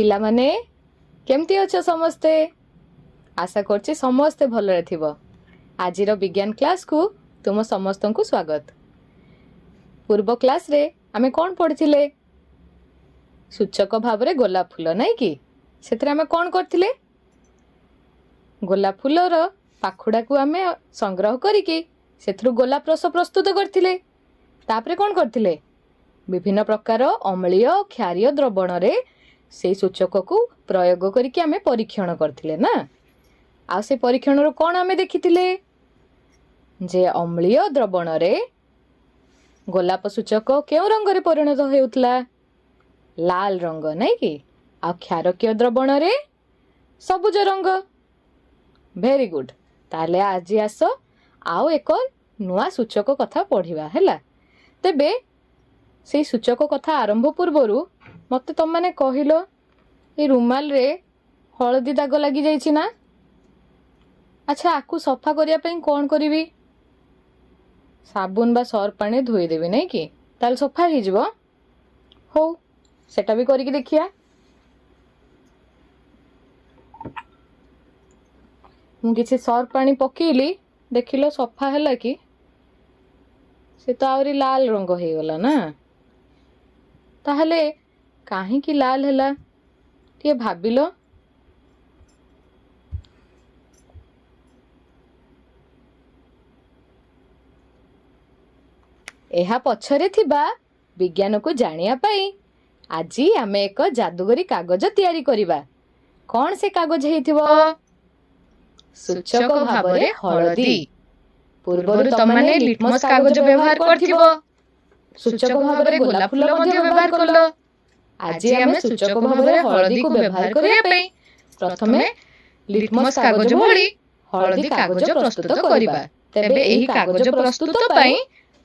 पिला माने केमती अच्छो समस्ते आशा करछि समस्ते भलरे थिबो। आजिर विज्ञान क्लास को तुम समस्त को स्वागत। पूर्व क्लास रे आमे कोन पढ़िथिले सूचक भाव रे गोलाप फूल नाही कि सेतरे आमे कोन करथिले गोलाप फूलर पाखुडा को आमे संग्रह करिकि सेथरु गोलाप रस प्रस्तुत करथिले। तापरे कोन करथिले विभिन्न प्रकार अम्लीय क्षारीय द्रवण रे से सूचक को प्रयोग करिकि आमे परीक्षण करथिले ना। आ से परीक्षण रो कोन आमे देखिथिले जे अम्लीय द्रवण रे गोलाप सूचक केउ रंग रे परिणत हेउतला लाल रंग नहीं कि आ क्षारकीय द्रवण रे सबुज रंग। Very good. ताले आज आस आओ एक नुआ सूचक कथा पढ़िबा हैला। तेबे से सूचक कथा आरंभ पूर्वरु मते तुम माने कहिलो ए रुमाल रे हळदी दाग लागि जाईछि ना। अच्छा आकु सफा करिया पई कोन करिवि साबुन बा सर्फ पानी धोई देबी नहीं कि ताल सफा हो जिवो। हो सेटा भी करिकि देखिया। मु किछि सर्फ पानी पकेइली देखिलो सफा हैला कि से तो आवरी लाल रंग हो गला ना। ताहले काहे कि लाल हैला टिए भाबिलो। एहा पछरे थिबा विज्ञान को जानिया पाई आजी आमे एक जादूगरी कागज तैयारी करिबा। कौन से कागज हेथिबो सूचक भाबरे हळदी। पूर्वरु तमने लिटमस कागज व्यवहार करथिबो सूचक भाबरे गोलाप फूल मध्ये व्यवहार करलो। आजी आमे सूचक भाबरे हळदी को व्यवहार करिया पई प्रथमे लिटमस कागज भଳି हळदी कागज प्रस्तुत करिबा। तबे एही कागज प्रस्तुत पई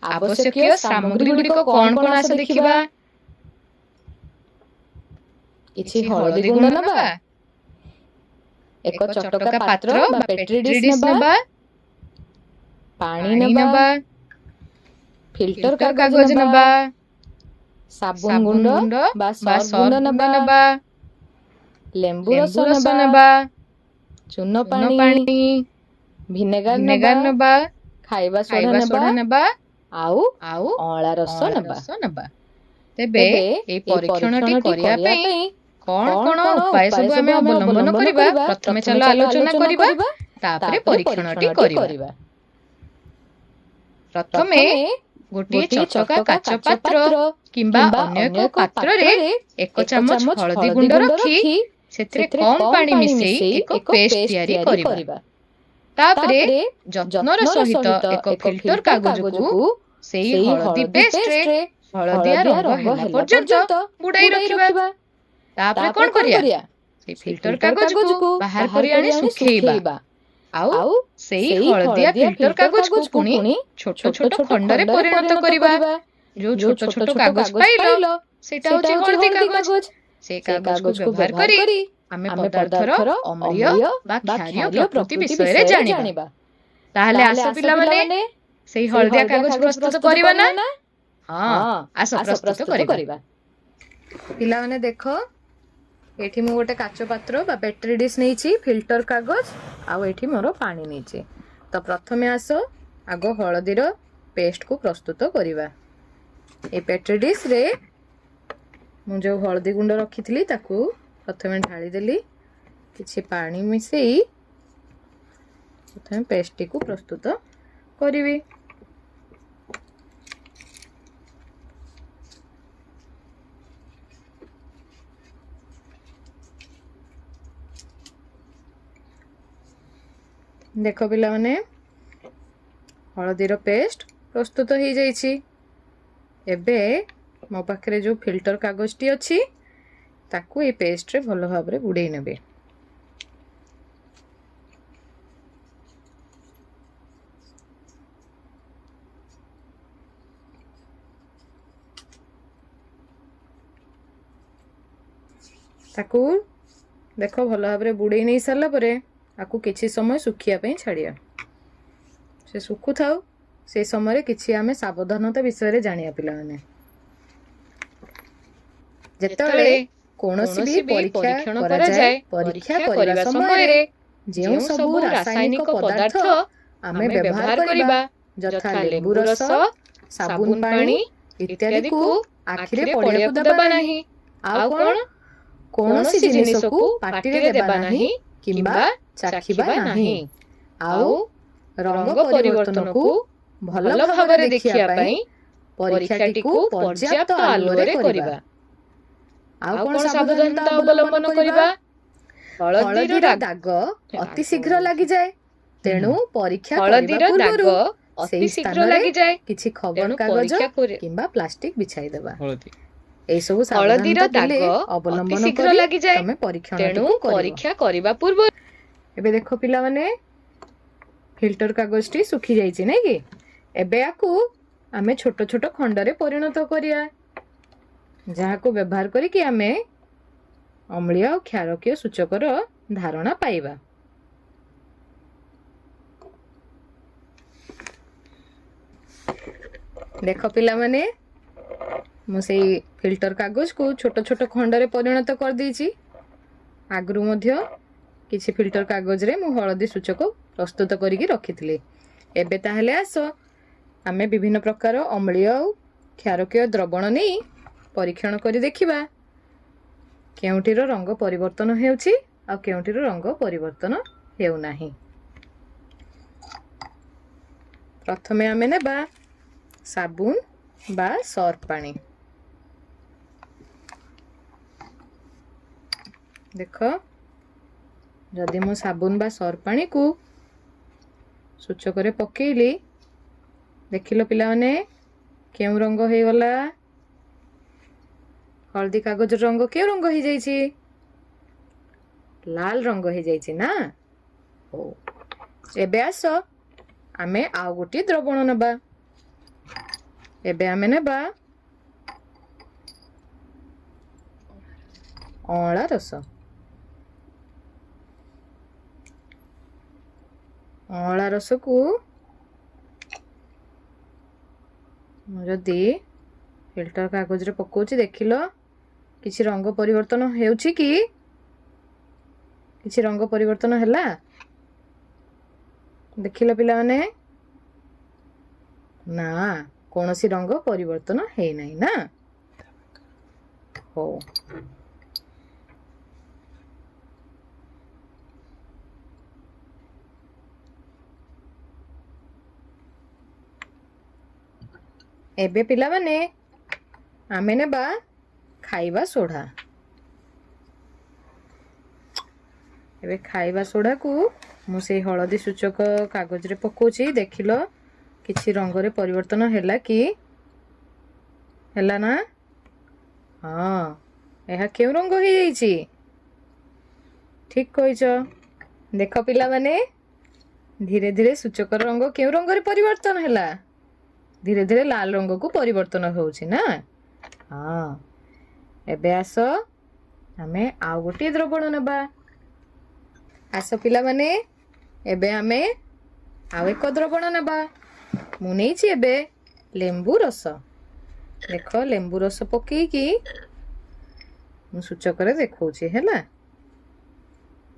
आवश्यक सामग्री गुडी को कोन कोन आसे देखिबा। इछि हळदी गुंड नबा एक चटका पात्र बा पेट्री डिश नबा पानी नबा फिल्टर कागज नबा साबुन गुंड बा सर्फ गुंड नबा लेंबू रस नबा चूनो पानी विनेगार नबा खाइबा सोडा नबा आउ अळा रस नबा। तेबे ए परीक्षणटी करिया पई कोन कोन उपाय सब आमे अवलंबन करिबा प्रथमे चलो आलोचना करिबा तापरे परीक्षणटी करिबा। प्रथमे गोटे चटका काच पात्र किंबा अन्य एक पात्र रे एक चमच हळदी गुंड रखी सेतरे कम पानी मिसेई एक पेस्ट तैयारी करिबा। तापरे जत्नर सहित एक फिल्टर कागज को सेई हळदी पेस्ट रे हळदिया रंग होला पर्यंत बुडाई रखिबा। तापरे कोन करिया से फिल्टर कागज को बाहर करि आनी सुखेइबा। आउ सेई हळदिया फिल्टर कागज को पुनी छोट छोट खंड रे परिणत करिबा। जो छोट छोट कागज पाइलो सेटा होची हळदी कागज। से कागज को व्यवहार करी आमे पदार्थर अम्लीय बा क्षारीय प्रकृति विषय रे जानिबा। ताहले आसो पिला माने सेई हळदिया कागज प्रस्तुत करिबा ना। हां आसो प्रस्तुत करिबा। पिला माने देखो एठी मु गोटे काच पात्र बा पेट्री डिश नेछि फिल्टर कागज आ एठी मोर पानी नेछि। तो प्रथमे आसो आगो हळदीर पेस्ट को प्रस्तुत करिबा। ए पेट्री डिश रे मु जो हळदी गुंड रखिथिली ताकू प्रथमे ढाली देली किछि पानी मिसेई प्रथमे पेस्ट को प्रस्तुत करिवि। देखो पिला माने हळदीर पेस्ट प्रस्तुत हो जाइछि। एबे मो पाखरे जो फिल्टर कागजटी अछि ताकू ए पेस्ट रे भलो भाव रे बुडै नेबे। ताकू देखो भलो भाव रे बुडै नै सरला परे आकु किछि समय सुखिया पे छाड़िया। से सुखु थाउ से समय किछि आमे सावधानता विषय रे जानिया पिला माने। जेतले କୌଣସି ବି ପରୀକ୍ଷଣ କରାଯାଏ। ପରୀକ୍ଷା କରିବା ସମୟରେ ଯେଉଁ ସବୁ ରାସାୟନିକ ପଦାର୍ଥ ଆମେ ବ୍ୟବହାର କରିବା, ଯଥା ଲେମ୍ବୁ ରସ, ସାବୁନ ପାଣି ଇତ୍ୟାଦିକୁ ଆଖିରେ ପଡ଼ିବାକୁ ଦେବା ନାହିଁ। ଆଉ କଣ? କୌଣସି ଜିନିଷକୁ ପାଟିରେ ଦେବା ନାହିଁ କିମ୍ବା ଚାଖିବା ନାହିଁ। ଆଉ ରଙ୍ଗ ପରିବର୍ତ୍ତନକୁ ଭଲ ଭାବରେ ଦେଖିବା ପାଇଁ ପରୀକ୍ଷାଟିକୁ ପର୍ଯ୍ୟାପ୍ତ ଆଲୁଅରେ କରିବା। ଆଉ କଣ ସାବଧାନତା ଅବଲମ୍ବନ କରିବା? ହଳଦୀର ଦାଗ ଅତି ଶୀଘ୍ର ଲାଗିଯାଏ, ତେଣୁ ପରୀକ୍ଷା କରିବା ପୂର୍ବରୁ ସେହି ସ୍ଥାନରେ କିଛି ଖବର କାଗଜ କିମ୍ବା ପ୍ଲାଷ୍ଟିକ ବିଛାଇ ଦେବା। এই ସବୁ ସାବଧାନତା ଦେଲେ ଅବଲମ୍ବନ କରି ତମେ ପରୀକ୍ଷା କରିବା ପୂର୍ବରୁ। ଏବେ ଦେଖ ପିଲାମାନେ, ଫିଲ୍ଟର କାଗଜଟି ଶୁଖି ଯାଇଛି ନାଇଁ କି? ଏବେ ୟାକୁ ଆମେ ଛୋଟ ଛୋଟ ଖଣ୍ଡରେ ପରିଣତ କରିବା, ଯାହାକୁ ବ୍ୟବହାର କରିକି ଆମେ ଅମ୍ଳୀୟ ଆଉ କ୍ଷାରକୀୟ ସୂଚକର ଧାରଣା ପାଇବା। ଦେଖ ପିଲାମାନେ, ମୁଁ ସେଇ ଫିଲ୍ଟର କାଗଜକୁ ଛୋଟ ଛୋଟ ଖଣ୍ଡରେ ପରିଣତ କରିଦେଇଛି। ଆଗରୁ ମଧ୍ୟ କିଛି ଫିଲ୍ଟର କାଗଜରେ ମୁଁ ହଳଦୀ ସୂଚକ ପ୍ରସ୍ତୁତ କରିକି ରଖିଥିଲି। ଏବେ ତାହେଲେ ଆସ ଆମେ ବିଭିନ୍ନ ପ୍ରକାର ଅମ୍ଳୀୟ ଆଉ କ୍ଷାରକୀୟ ଦ୍ରବଣ ନେଇ ପରୀକ୍ଷଣ କରି ଦେଖିବା କେଉଁଟିର ରଙ୍ଗ ପରିବର୍ତ୍ତନ ହେଉଛି ଆଉ କେଉଁଟିର ରଙ୍ଗ ପରିବର୍ତ୍ତନ ହେଉନାହିଁ। ପ୍ରଥମେ ଆମେ ନେବା ସାବୁନ ବା ସର୍ଫ ପାଣି। ଦେଖ, ଯଦି ମୁଁ ସାବୁନ ବା ସର୍ଫ ପାଣିକୁ ସୂଚକରେ ପକେଇଲି, ଦେଖିଲ ପିଲାମାନେ କେଉଁ ରଙ୍ଗ ହେଇଗଲା? ହଳଦୀ କାଗଜର ରଙ୍ଗ କେଉଁ ରଙ୍ଗ ହେଇଯାଇଛି? ଲାଲ ରଙ୍ଗ ହେଇଯାଇଛି ନା? ହଉ, ଏବେ ଆସ ଆମେ ଆଉ ଗୋଟିଏ ଦ୍ରବଣ ନେବା। ଏବେ ଆମେ ନେବା ଅଁଳା ରସ। ଅଁଳା ରସକୁ ମୁଁ ଯଦି ଫିଲ୍ଟର କାଗଜରେ ପକଉଛି, ଦେଖିଲ କିଛି ରଙ୍ଗ ପରିବର୍ତ୍ତନ ହେଉଛି କି? କିଛି ରଙ୍ଗ ପରିବର୍ତ୍ତନ ହେଲା? ଦେଖିଲ ପିଲାମାନେ? ନା, କୌଣସି ରଙ୍ଗ ପରିବର୍ତ୍ତନ ହେଇନାହିଁ ନା? ହଉ, ଏବେ ପିଲାମାନେ ଆମେ ନେବା ଖାଇବା ସୋଢା। ଏବେ ଖାଇବା ସୋଢାକୁ ମୁଁ ସେଇ ହଳଦୀ ସୂଚକ କାଗଜରେ ପକଉଛି। ଦେଖିଲ କିଛି ରଙ୍ଗରେ ପରିବର୍ତ୍ତନ ହେଲା କି? ହେଲା ନା? ହଁ, ଏହା କେଉଁ ରଙ୍ଗ ହେଇଯାଇଛି? ଠିକ କହିଛ। ଦେଖ ପିଲାମାନେ, ଧୀରେ ଧୀରେ ସୂଚକର ରଙ୍ଗ କେଉଁ ରଙ୍ଗରେ ପରିବର୍ତ୍ତନ ହେଲା? ଧୀରେ ଧୀରେ ଲାଲ ରଙ୍ଗକୁ ପରିବର୍ତ୍ତନ ହେଉଛି ନା? ହଁ, ଏବେ ଆସ ଆମେ ଆଉ ଗୋଟିଏ ଦ୍ରବଣ ନେବା। ଆସ ପିଲାମାନେ, ଏବେ ଆମେ ଆଉ ଏକ ଦ୍ରବଣ ନେବା। ମୁଁ ନେଇଛି ଏବେ ଲେମ୍ବୁ ରସ। ଦେଖ, ଲେମ୍ବୁ ରସ ପକେଇକି ମୁଁ ସୂଚକରେ ଦେଖଉଛି। ହେଲା,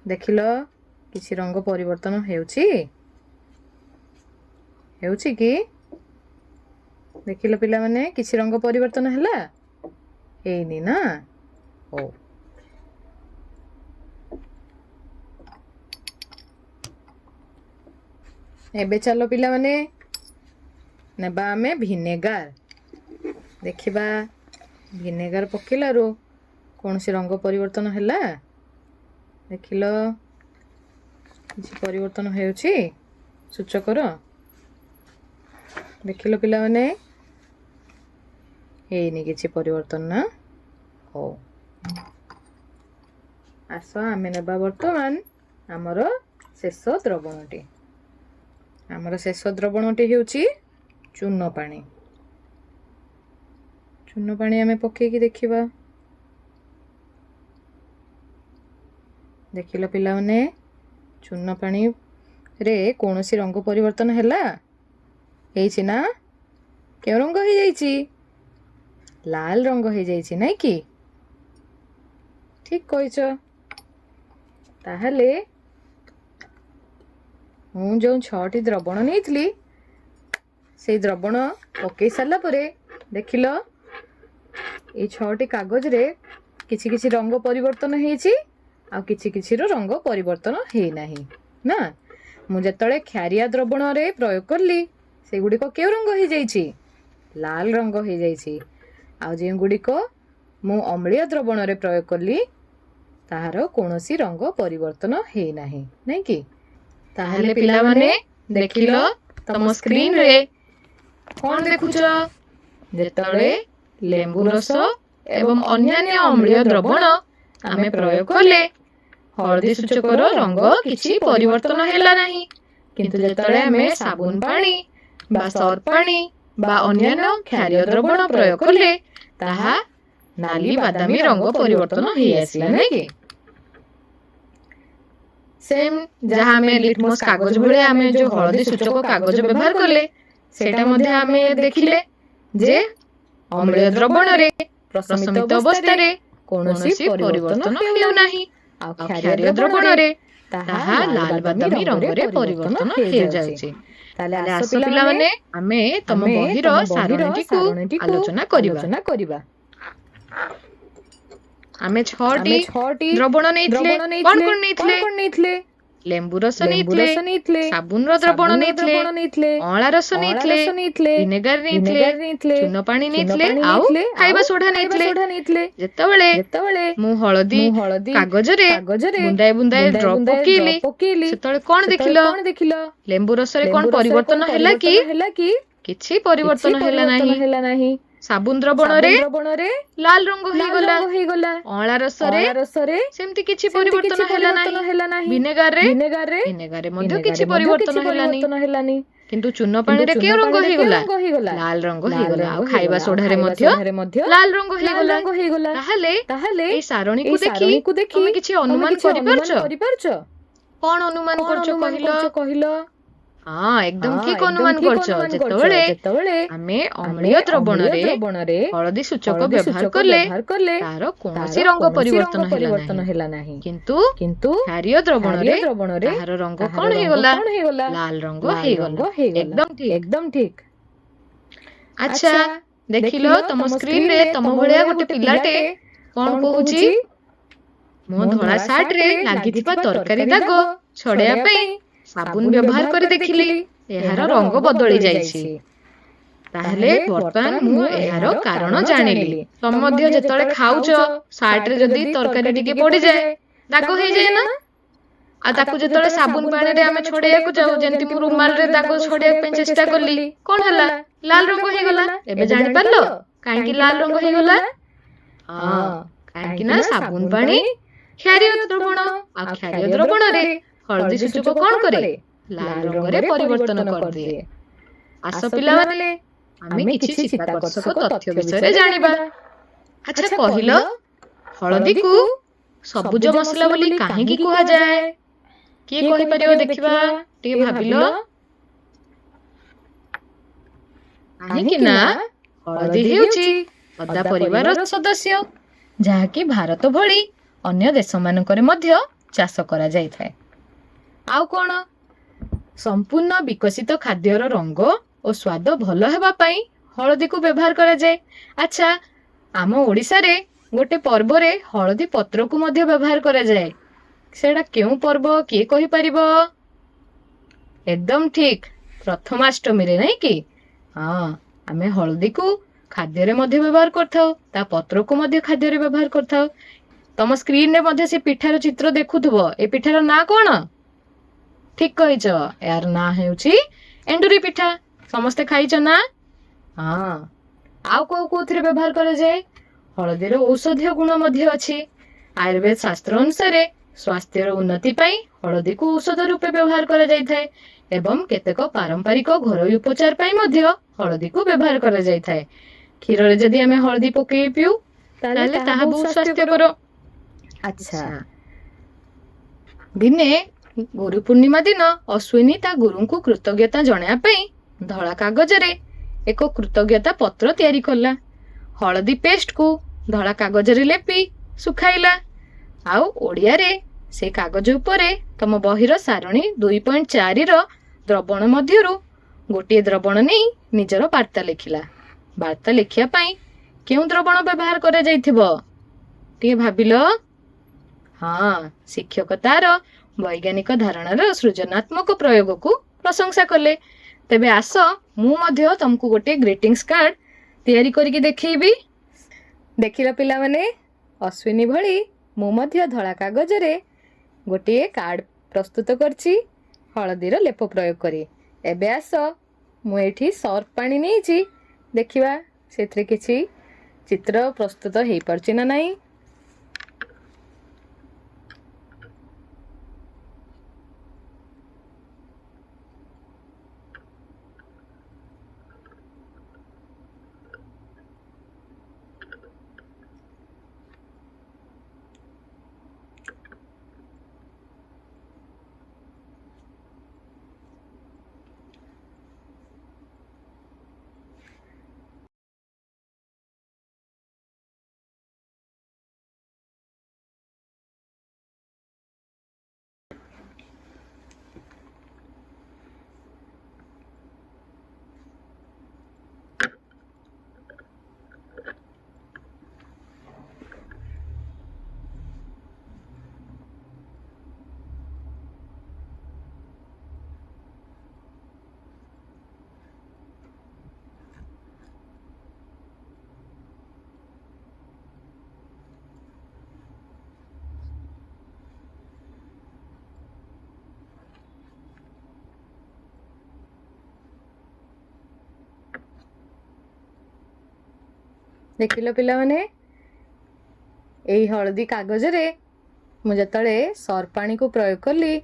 ଦେଖିଲ କିଛି ରଙ୍ଗ ପରିବର୍ତ୍ତନ ହେଉଛି? ହେଉଛି କି? ଦେଖିଲ ପିଲାମାନେ, କିଛି ରଙ୍ଗ ପରିବର୍ତ୍ତନ ହେଲା? ହେଇନି ନା? ହଉ, ଏବେ ଚାଲ ପିଲାମାନେ ନେବା ଆମେ ଭିନେଗାର। ଦେଖିବା ଭିନେଗାର ପକେଇଲାରୁ କୌଣସି ରଙ୍ଗ ପରିବର୍ତ୍ତନ ହେଲା? ଦେଖିଲ କିଛି ପରିବର୍ତ୍ତନ ହେଉଛି ସୂଚକର? ଦେଖିଲ ପିଲାମାନେ, ହେଇନି କିଛି ପରିବର୍ତ୍ତନ ନା? ହଉ, ଆସ ଆମେ ନେବା ବର୍ତ୍ତମାନ ଆମର ଶେଷ ଦ୍ରବଣଟି। ଆମର ଶେଷ ଦ୍ରବଣଟି ହେଉଛି ଚୂନ ପାଣି। ଚୂନ ପାଣି ଆମେ ପକେଇକି ଦେଖିବା। ଦେଖିଲ ପିଲାମାନେ, ଚୂନ ପାଣିରେ କୌଣସି ରଙ୍ଗ ପରିବର୍ତ୍ତନ ହେଲା? ହେଇଛି ନା? କେଉଁ ରଙ୍ଗ ହେଇଯାଇଛି? ଲାଲ ରଙ୍ଗ ହେଇଯାଇଛି ନାଇଁ କି? ଠିକ କହିଛ। ତାହେଲେ ମୁଁ ଯେଉଁ 6ଟି ଦ୍ରବଣ ନେଇଥିଲି ସେଇ ଦ୍ରବଣ ପକେଇ ସାରିଲା ପରେ ଦେଖିଲ ଏଇ 6ଟି କାଗଜରେ କିଛି କିଛି ରଙ୍ଗ ପରିବର୍ତ୍ତନ ହେଇଛି ଆଉ କିଛି କିଛିର ରଙ୍ଗ ପରିବର୍ତ୍ତନ ହେଇନାହିଁ ନା। ମୁଁ ଯେତେବେଳେ କ୍ଷାରିଆ ଦ୍ରବଣରେ ପ୍ରୟୋଗ କଲି ସେଗୁଡ଼ିକ କେଉଁ ରଙ୍ଗ ହେଇଯାଇଛି? ଲାଲ ରଙ୍ଗ ହେଇଯାଇଛି। ଆଉ ଯେଉଁଗୁଡ଼ିକ ମୁଁ ଅମ୍ଳୀୟ ଦ୍ରବଣରେ ପ୍ରୟୋଗ କଲି ତାହାର କୌଣସି ରଙ୍ଗ ପରିବର୍ତ୍ତନ ହେଇନାହିଁ, ନାଇଁ କି? ତାହେଲେ ପିଲାମାନେ ଦେଖିଲ ତମ ସ୍କ୍ରିନରେ କଣ ଦେଖୁଛ? ଯେତେବେଳେ ଲେମ୍ବୁ ରସ ଏବଂ ଅନ୍ୟାନ୍ୟ ଅମ୍ଳୀୟ ଦ୍ରବଣ ଆମେ ପ୍ରୟୋଗ କଲେ ହଳଦୀ ସୂଚକର ରଙ୍ଗ କିଛି ପରିବର୍ତ୍ତନ ହେଲା ନାହିଁ। କିନ୍ତୁ ଯେତେବେଳେ ଆମେ ସାବୁନ ପାଣି ବା ସର୍ଫ ପାଣି ବା ଅନ୍ୟାନ୍ୟ କ୍ଷାରୀୟ ଦ୍ରବଣ ପ୍ରୟୋଗ କଲେ ତାହା ନାଲି ବାଦାମୀ ରଙ୍ଗ ପରିବର୍ତ୍ତନ ହେଇ ଆସିଲା, ନାଇଁ କି? ସେମ୍ ଯାହା ଆମେ ଲିଟମସ୍ କାଗଜ ଭଳିଆ ଆମେ ଯୋଉ ହଳଦୀ ସୂଚକ କାଗଜ ବ୍ୟବହାର କଲେ ସେଇଟା ମଧ୍ୟ ଆମେ ଦେଖିଲେ ଯେ ଅମ୍ଳୀୟ ଦ୍ରବଣରେ ପ୍ରଶମିତ ଅବସ୍ଥାରେ କୌଣସି ପରିବର୍ତ୍ତନ ହେଉନାହିଁ ଆଉ କ୍ଷାରୀୟ ଦ୍ରବଣରେ ତାହା ଲାଲ ବାଦାମୀ ରଙ୍ଗରେ ପରିବର୍ତ୍ତନ ହେଇଯାଉଛି। ତାହେଲେ ଆସ ପିଲାମାନେ ଆମେ ତମ ବହିର ସାରଣୀଟିକୁ ଆଲୋଚନା କରିବା। ଆମେ 6ଟି ଦ୍ରବଣ ନେଇଥିଲେ। କଣ କଣ ନେଇଥିଲେ? ଲେମ୍ବୁ ରସ ନେଇଥିଲେ, ସାବୁନର ଦ୍ରବଣ ନେଇଥିଲେ, ଅଁଳା ରସ ନେଇଥିଲେ, ଭିନେଗାର ନେଇଥିଲେ, ଚୂନ ପାଣି ନେଇଥିଲେ ଆଉ ଖାଇବା ସୋଢା ନେଇଥିଲେ। ଯେତେବେଳେ ମୁଁ ହଳଦୀ କାଗଜରେ ବୁନ୍ଦାଏ ବୁନ୍ଦାଏ ଡ୍ରପ ପକେଇଲି ସେତେବେଳେ କଣ ଦେଖିଲ? ଲେମ୍ବୁ ରସରେ କଣ ପରିବର୍ତ୍ତନ ହେଲା କି? କିଛି ପରିବର୍ତ୍ତନ ହେଲା ନାହିଁ। ସାବୁନ ଦ୍ରବଣରେ ଲାଲ ରଙ୍ଗ ହେଇଗଲା। ଅଁଳା ରସରେ ସେମିତି କିଛି ପରିବର୍ତ୍ତନ ହେଲା ନାହିଁ। ଭିନେଗାରରେ ମଧ୍ୟ କିଛି ପରିବର୍ତ୍ତନ ହେଲାନି। କିନ୍ତୁ ଚୂନ ପାଣିରେ କେଉଁ ରଙ୍ଗ ହେଇଗଲା? ଲାଲ ରଙ୍ଗ ହେଇଗଲା। ଆଉ ଖାଇବା ସୋଢାରେ ମଧ୍ୟ ଲାଲ ରଙ୍ଗ ହେଇଗଲା। ତାହେଲେ ଏଇ ସାରଣୀକୁ ଦେଖି ତମେ କିଛି ଅନୁମାନ କରିପାରୁଛ? କଣ ଅନୁମାନ କରୁଛ କହିଲ? ହଁ, ଏକଦମ ଠିକ ଅନୁମାନ କରୁଛ। ଯେତେବେଳେ ଆମେ ଅମ୍ଳୀୟ ଦ୍ରବଣରେ ହଳଦୀ ସୂଚକ ବ୍ୟବହାର କଲେ ତାର କୌଣସି ରଙ୍ଗ ପରିବର୍ତ୍ତନ ହେଲା ନାହିଁ। କିନ୍ତୁ କ୍ଷାରୀୟ ଦ୍ରବଣରେ ତାହାର ରଙ୍ଗ କଣ ହେଇଗଲା? ଲାଲ ରଙ୍ଗ ହେଇଗଲା। ଏକଦମ ଠିକ। ଆଚ୍ଛା, ଦେଖିଲ ତମ ସ୍କ୍ରିନରେ ତମ ଭଳିଆ ଗୋଟେ ପିଲାଟେ କଣ କହୁଛି? ମୋ ଧଳା ସାର୍ଟରେ ଲାଗିଥିବା ତରକାରୀ ଦାଗ ଛଡେଇବା ପାଇଁ ସାବୁନ ବ୍ୟବହାର କରି ଦେଖିଲି, ଏହାର ରଙ୍ଗ ବଦଳି ଯାଇଛି। ତାହେଲେ ବର୍ତ୍ତମାନ ମୁଁ ଏହାର କାରଣ ଜାଣିଲି। ତମେ ମଧ୍ୟ ଯେତେବେଳେ ଖାଉଛ ସାର୍ଟରେ ଯଦି ତରକାରୀ ଟିକେ ପଡିଯାଏ ଦାଗ ହେଇଯାଏ ନା? ଆଉ ତାକୁ ଯେତେବେଳେ ସାବୁନ ପାଣିରେ ଆମେ ଛଡେଇବାକୁ ଯାଉ, ଯେମିତି ମୁଁ ରୁମାଲରେ ଦାଗ ଛଡେଇବା ପାଇଁ ଚେଷ୍ଟା କଲି, କଣ ହେଲା? ଲାଲ ରଙ୍ଗ ହେଇଗଲା। ଏବେ ଜାଣିପାରିଲ କାହିଁକି ଲାଲ ରଙ୍ଗ ହେଇଗଲା? ହଁ, କାହିଁକି ନା ସାବୁନ ପାଣି କ୍ଷାରୀୟ ଦ୍ରବଣ, ଆଉ କ୍ଷାରୀୟ ଦ୍ରବଣରେ ହଳଦୀ ସୂଚକ କଣ କରେ? ଲାଲ ରଙ୍ଗରେ ପରିବର୍ତ୍ତନ କରିଦିଏ। ଆସ ପିଲାମାନେ ଆମେ କିଛି ଚିତ୍ତାକର୍ଷକ ତଥ୍ୟ ବିଷୟରେ ଜାଣିବା। ଆଚ୍ଛା କହିଲ, ହଳଦୀକୁ ସବୁଜ ମସଲା ବୋଲି କାହିଁକି କୁହାଯାଏ? କିଏ କହିପାରିବ ଦେଖିବା? ଟିକେ ଭାବିଲ। କାହିଁକି ନା ହଳଦୀ ହେଉଛି ଅଦା ପରିବାରର ସଦସ୍ୟ, ଯାହାକି ଭାରତ ଭଳି ଅନ୍ୟ ଦେଶମାନଙ୍କରେ ମଧ୍ୟ ଚାଷ କରାଯାଇଥାଏ। ଆଉ କଣ? ସମ୍ପୂର୍ଣ୍ଣ ବିକଶିତ ଖାଦ୍ୟର ରଙ୍ଗ ଓ ସ୍ୱାଦ ଭଲ ହେବା ପାଇଁ ହଳଦୀକୁ ବ୍ୟବହାର କରାଯାଏ। ଆଚ୍ଛା, ଆମ ଓଡ଼ିଶାରେ ଗୋଟେ ପର୍ବରେ ହଳଦୀ ପତ୍ରକୁ ମଧ୍ୟ ବ୍ୟବହାର କରାଯାଏ। ସେଟା କେଉଁ ପର୍ବ କିଏ କହିପାରିବ? ଏକଦମ ଠିକ, ପ୍ରଥମାଷ୍ଟମୀରେ, ନାଇଁ କି? ହଁ, ଆମେ ହଳଦୀକୁ ଖାଦ୍ୟରେ ମଧ୍ୟ ବ୍ୟବହାର କରିଥାଉ, ତା ପତ୍ରକୁ ମଧ୍ୟ ଖାଦ୍ୟରେ ବ୍ୟବହାର କରିଥାଉ। ତମ ସ୍କ୍ରିନରେ ମଧ୍ୟ ସେ ପିଠାର ଚିତ୍ର ଦେଖୁଥିବ। ଏ ପିଠାର ନାଁ କଣ? ଠିକ କହିଛ, ଏହାର ନାଁ ହେଉଛି ଏଣ୍ଡୁରି ପିଠା। ସମସ୍ତେ ଖାଇଛ ନା? ହଁ। ଆଉ କୋଉଥିରେ ବ୍ୟବହାର କରାଯାଏ? ହଳଦୀର ଔଷଧୀୟ ଗୁଣ ମଧ୍ୟ ଅଛି। ଆୟୁର୍ବେଦ ଶାସ୍ତ୍ର ଅନୁସାରେ ସ୍ୱାସ୍ଥ୍ୟର ଉନ୍ନତି ପାଇଁ ହଳଦୀକୁ ଔଷଧ ରୂପେ ବ୍ୟବହାର କରାଯାଇଥାଏ ଏବଂ କେତେକ ପାରମ୍ପରିକ ଘରୋଇ ଉପଚାର ପାଇଁ ମଧ୍ୟ ହଳଦୀକୁ ବ୍ୟବହାର କରାଯାଇଥାଏ। କ୍ଷୀରରେ ଯଦି ଆମେ ହଳଦୀ ପକେଇ ପିଉ ତାହେଲେ ତାହା ବହୁତ ସ୍ୱାସ୍ଥ୍ୟକର। ଆଚ୍ଛା, ଦିନେ ଗୁରୁ ପୂର୍ଣ୍ଣିମା ଦିନ ଅଶ୍ୱିନୀ ତା ଗୁରୁଙ୍କୁ କୃତଜ୍ଞତା ଜଣାଇବା ପାଇଁ ଧଳା କାଗଜରେ ଏକ କୃତଜ୍ଞତା ପତ୍ର ତିଆରି କଲା। ହଳଦୀ ପେଷ୍ଟକୁ ଧଳା କାଗଜରେ ଲେପି ଶୁଖାଇଲା। ଆଉ ଓଡ଼ିଆରେ ସେ କାଗଜ ଉପରେ ତମ ବହିର ସାରଣୀ 2.4ର ଦ୍ରବଣ ମଧ୍ୟରୁ ଗୋଟିଏ ଦ୍ରବଣ ନେଇ ନିଜର ବାର୍ତ୍ତା ଲେଖିଲା। ବାର୍ତ୍ତା ଲେଖିବା ପାଇଁ କେଉଁ ଦ୍ରବଣ ବ୍ୟବହାର କରାଯାଇଥିବ ଟିକେ ଭାବିଲ। ହଁ, ଶିକ୍ଷକ ତାର ବୈଜ୍ଞାନିକ ଧାରଣାର ସୃଜନାତ୍ମକ ପ୍ରୟୋଗକୁ ପ୍ରଶଂସା କଲେ। ତେବେ ଆସ ମୁଁ ମଧ୍ୟ ତମକୁ ଗୋଟିଏ ଗ୍ରିଟିଂସ୍ କାର୍ଡ ତିଆରି କରିକି ଦେଖେଇବି। ଦେଖିଲ ପିଲାମାନେ, ଅଶ୍ୱିନୀ ଭଳି ମୁଁ ମଧ୍ୟ ଧଳା କାଗଜରେ ଗୋଟିଏ କାର୍ଡ ପ୍ରସ୍ତୁତ କରିଛି ହଳଦୀର ଲେପ ପ୍ରୟୋଗ କରି। ଏବେ ଆସ, ମୁଁ ଏଇଠି ସର୍ଫ ପାଣି ନେଇଛି, ଦେଖିବା ସେଥିରେ କିଛି ଚିତ୍ର ପ୍ରସ୍ତୁତ ହେଇପାରୁଛି ନା ନାହିଁ। ଦେଖିଲ ପିଲାମାନେ, ଏଇ ହଳଦୀ କାଗଜରେ ମୁଁ ଯେତେବେଳେ ସର୍ଫ ପାଣିକୁ ପ୍ରୟୋଗ କଲି,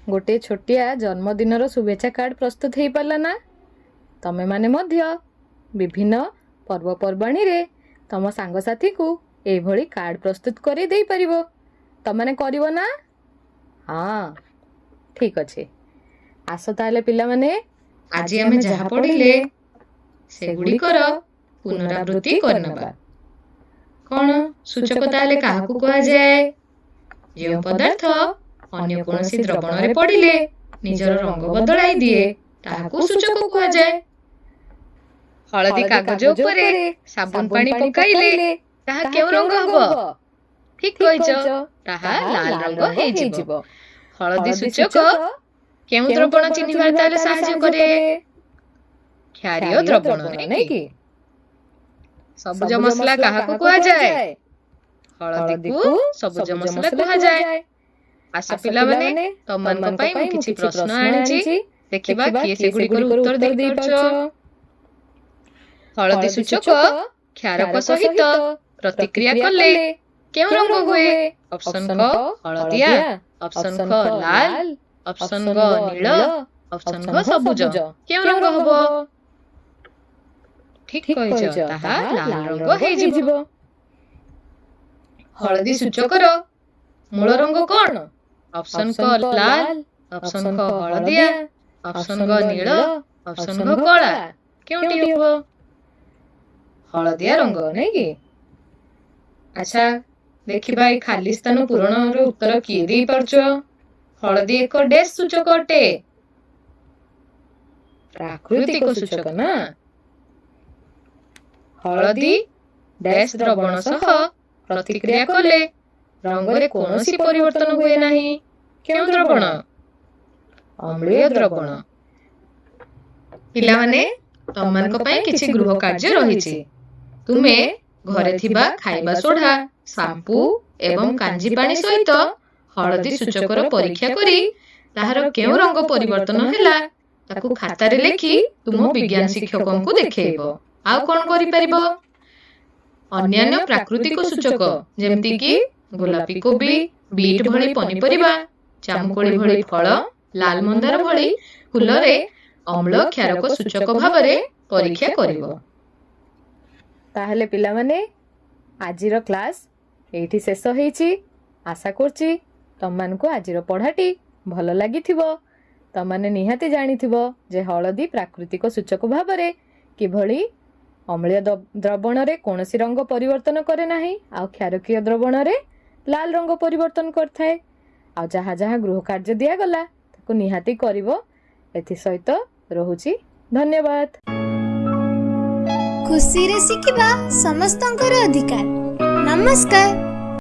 ଗୋଟିଏ ଛୋଟିଆ ଜନ୍ମଦିନର ଶୁଭେଚ୍ଛା କାର୍ଡ ପ୍ରସ୍ତୁତ ହେଇପାରିଲା ନା? ତମେମାନେ ମଧ୍ୟ ବିଭିନ୍ନ ପର୍ବପର୍ବାଣୀରେ ତମ ସାଙ୍ଗସାଥୀକୁ ଏଇଭଳି କାର୍ଡ ପ୍ରସ୍ତୁତ କରି ଦେଇପାରିବ। ତମମାନେ କରିବ ନା? ହଁ, ଠିକ ଅଛି। ଆସ ତାହେଲେ ପିଲାମାନେ, ଆଜି ଆମେ ଯାହା ପଢିଲେ ସେଗୁଡ଼ିକର ପୁନରାବୃତ୍ତି କରିନେବା। କଣ ସୂଚକ ତାହେଲେ କାହାକୁ କୁହାଯାଏ? ଯେଉଁ ପଦାର୍ଥ ଅନ୍ୟ କୌଣସି ଦ୍ରବଣରେ ପଡ଼ିଲେ ନିଜର ରଙ୍ଗ ବଦଳାଇ ଦିଏ ତାହାକୁ ସୂଚକ କୁହାଯାଏ। ହଳଦୀ କାଗଜ ଉପରେ ସାବୁନ ପାଣି ପକାଇଲେ ତାହା କେଉଁ ରଙ୍ଗ ହେବ? ଠିକ କହିଛ, ତାହା ଲାଲ ରଙ୍ଗ ହେଇଯିବ। ହଳଦୀ ସୂଚକ କେଉଁ ଦ୍ରବଣ ଚିହ୍ନିବାରେ ତାହେଲେ ସାହାଯ୍ୟ କରେ? କ୍ଷାରୀୟ ଦ୍ରବଣ, ନାଇଁ କି? ସବୁଜ ମସଲା କାହାକୁ କୁହାଯାଏ? ହଳଦୀକୁ ସବୁଜ ମସଲା କୁହାଯାଏ। ଆସ ପିଲାମାନେ, ତମମାନଙ୍କ ପାଇଁ ମୁଁ କିଛି ପ୍ରଶ୍ନ ଆଣିଛି, ଦେଖିବା କିଏ ସେଗୁଡ଼ିକର ଉତ୍ତର ଦେଇପାରୁଛ। ହଳଦୀ ସୂଚକ କ୍ଷାରକ ସହିତ ପ୍ରତିକ୍ରିୟା କଲେ କେଉଁ ରଙ୍ଗ ହୁଏ? ଅପସନ କ ହଳଦିଆ, ଅପସନ ଖ ଲାଲ, ଅପସନ ଗ ନୀଳ, ଅପସନ ଘ ସବୁଜ। କେଉଁ ରଙ୍ଗ ହବ? ଠିକ କହିଛ, ତାହା ଲାଲ ରଙ୍ଗ ହେଇଯିବ। ହଳଦୀ ସୂଚକର ମୂଳ ରଙ୍ଗ କଣ? ଅପସନ କ ଲାଲ, ଅପସନ ଖ ହଳଦିଆ, ଅପସନ ଗ ନୀଳ, ଅପସନ ଘ କଳା। କେଉଁଟି ହବ? ହଳଦିଆ ରଙ୍ଗ, ନାଇଁ କି? ଆଚ୍ଛା, ଦେଖିବା ଏଇ ଖାଲି ସ୍ଥାନ ପୂରଣର ଉତ୍ତର କିଏ ଦେଇପାରୁଛ? ହଳଦୀ ଏକ ଡ୍ୟାଶ ସୂଚକ ଅଟେ। ପ୍ରାକୃତିକ ସୂଚକ ନା? ହଳଦୀ ଡ୍ୟାଶ ଦ୍ରବଣ ସହ ପ୍ରତିକ୍ରିୟା କଲେ ରଙ୍ଗରେ କୌଣସି ପରିବର୍ତ୍ତନ ହୁଏ ନାହିଁ। କେଉଁ ଦ୍ରବଣ? ଅମ୍ଳୀୟ ଦ୍ରବଣ। ପିଲାମାନେ, ତମମାନଙ୍କ ପାଇଁ କିଛି ଗୃହ କାର୍ଯ୍ୟ ରହିଛି। ତୁମେ ଘରେ ଥିବା ଖାଇବା ସୋଢା, ସାମ୍ପୁ ଏବଂ କାଞ୍ଜି ପାଣି ସହିତ ହଳଦୀ ସୂଚକର ପରୀକ୍ଷା କରି ତାହାର କେଉଁ ରଙ୍ଗ ପରିବର୍ତ୍ତନ ହେଲା ତାକୁ ଖାତାରେ ଲେଖି ତୁମ ବିଜ୍ଞାନ ଶିକ୍ଷକଙ୍କୁ ଦେଖେଇବ। ଆଉ କଣ କରିପାରିବ? ଅନ୍ୟାନ୍ୟ ପ୍ରାକୃତିକ ସୂଚକ ଯେମିତିକି ଗୋଲାପୀ କୋବି, ବିଟ୍ ଭଳି ପନିପରିବା, ଜାମୁକୋଳି ଭଳି ଫଳ, ଲାଲ ମନ୍ଦାର ଭଳି ଫୁଲରେ ଅମ୍ଳ କ୍ଷାରକ ସୂଚକ ଭାବରେ ପରୀକ୍ଷା କରିବ। ତାହେଲେ ପିଲାମାନେ, ଆଜିର କ୍ଲାସ୍ ଏଇଠି ଶେଷ ହେଇଛି। ଆଶା କରୁଛି ତମମାନଙ୍କୁ ଆଜିର ପଢ଼ାଟି ଭଲ ଲାଗିଥିବ। ତମମାନେ ନିହାତି ଜାଣିଥିବ ଯେ ହଳଦୀ ପ୍ରାକୃତିକ ସୂଚକ ଭାବରେ କିଭଳି ଅମ୍ଳୀୟ ଦ୍ରବଣରେ କୌଣସି ରଙ୍ଗ ପରିବର୍ତ୍ତନ କରେ ନାହିଁ, ଆଉ କ୍ଷାରକୀୟ ଦ୍ରବଣରେ ଲାଲ ରଙ୍ଗ ପରିବର୍ତ୍ତନ କରିଥାଏ। ଆଉ ଯାହା ଯାହା ଗୃହ କାର୍ଯ୍ୟ ଦିଆଗଲା ତାକୁ ନିହାତି କରିବ। ଏଥିସହିତ ରହୁଛି, ଧନ୍ୟବାଦ। ଖୁସିରେ ଶିଖିବା ସମସ୍ତଙ୍କର ଅଧିକାର। ନମସ୍କାର।